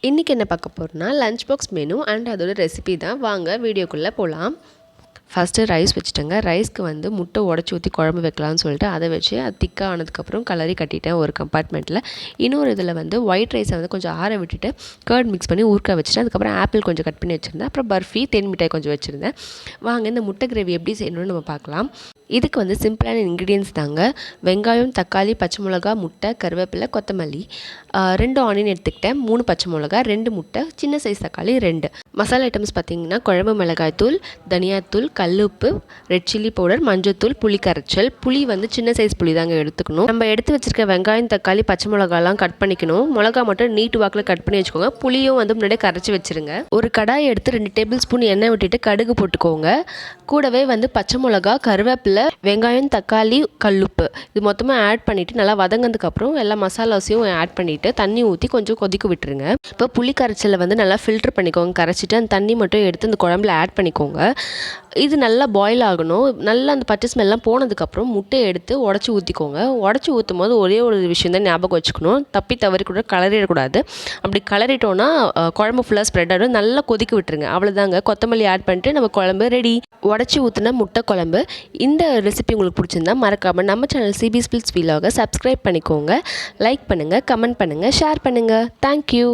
இன்றைக்கி என்ன பார்க்க போகிறோன்னா லஞ்ச் பாக்ஸ் மெனு அண்ட் அதோட ரெசிபி தான். வாங்க வீடியோக்குள்ளே போகலாம். ஃபஸ்ட்டு ரைஸ் வச்சுட்டேங்க. ரைஸ்க்கு வந்து முட்டை உடச்சி ஊற்றி குழம்பு வைக்கலாம்னு சொல்லிட்டு அதை வச்சு அது திக்காக ஆனதுக்கப்புறம் கலரி கட்டிட்டேன் ஒரு கம்பார்ட்மெண்ட்டில். இன்னொரு இதில் வந்து ஒயிட் ரைஸை வந்து கொஞ்சம் ஆற விட்டுட்டு கர்ட் மிக்ஸ் பண்ணி ஊறுக்க வச்சுட்டேன். அதுக்கப்புறம் ஆப்பிள் கொஞ்சம் கட் பண்ணி வச்சுருந்தேன். அப்புறம் பர்ஃபி தேன் மிட்டாய் கொஞ்சம் வச்சுருந்தேன். வாங்க இந்த முட்டை கிரேவி எப்படி செய்யணும்னு நம்ம பார்க்கலாம். இதுக்கு வந்து சிம்பிளான இன்க்ரீடியன்ஸ் தாங்க. வெங்காயம், தக்காளி, பச்சை மிளகா, முட்டை, கருவேப்பிலை, கொத்தமல்லி, 2 ஆனியன் எடுத்துக்கிட்டேன், 3 பச்சை மிளகா, 2 முட்டை, சின்ன சைஸ் தக்காளி 2. மசாலா ஐட்டம்ஸ் பார்த்திங்கன்னா குழம்பு மிளகாய்த்தூள், தனியாத்தூள், கல்லுப்பு, ரெட் சில்லி பவுடர், மஞ்சத்தூள், புளி கரைச்சல். புளி வந்து சின்ன சைஸ் புளி தாங்க எடுத்துக்கணும். நம்ம எடுத்து வச்சுருக்க வெங்காயம், தக்காளி, பச்சை மிளகாலாம் கட் பண்ணிக்கணும். மிளகா மட்டும் நீட்டு வாக்கில் கட் பண்ணி வச்சுக்கோங்க. புளியும் வந்து முன்னாடியே கரைச்சி வச்சுருங்க. ஒரு கடாயை எடுத்து 2 டேபிள் ஸ்பூன் எண்ணெய் விட்டுட்டு கடுகு போட்டுக்கோங்க. கூடவே வந்து பச்சை மிளகா, கருவேப்பிலை, வெங்காயம், தக்காளி, கல்லுப்பு இது மொத்தமாக ஆட் பண்ணிவிட்டு நல்லா வதங்கினதுக்கப்புறம் எல்லா மசாலாஸையும் ஆட் பண்ணிவிட்டு தண்ணி ஊற்றி கொஞ்சம் கொதிக்க விட்டுருங்க. இப்போ புளி கரைச்சலை வந்து நல்லா ஃபில்ட்ரு பண்ணிக்கோங்க. கரைச்சிட்டு அந்த தண்ணி மட்டும் எடுத்து அந்த குழம்புல ஆட் பண்ணிக்கோங்க. இது நல்லா பாயில் ஆகணும். நல்லா அந்த பச்சை ஸ்மெல்லாம் போனதுக்கப்புறம் முட்டையை எடுத்து உடச்சி ஊற்றிக்கோங்க. உடச்சி ஊற்றும் போது ஒரே ஒரு விஷயம் தான் ஞாபகம் வச்சுக்கணும். தப்பி தவறி கூட கலரிடக்கூடாது. அப்படி கலரிட்டோன்னா குழம்பு ஃபுல்லாக ஸ்ப்ரெட் ஆகிடும். நல்லா கொதிக்க விட்டுருங்க. அவ்வளோதாங்க. கொத்தமல்லி ஆட் பண்ணிட்டு நம்ம குழம்பு ரெடி. உடச்சி ஊற்றின முட்டை குழம்பு. இந்த ரெசிபி உங்களுக்கு பிடிச்சிருந்தா மறக்காமல் நம்ம சேனல் சிபி ஸ்பில்ஸ் வீலாக சப்ஸ்கிரைப் பண்ணிக்கோங்க. லைக் பண்ணுங்கள், கமெண்ட் பண்ணுங்கள், ஷேர் பண்ணுங்கள். தேங்க்யூ.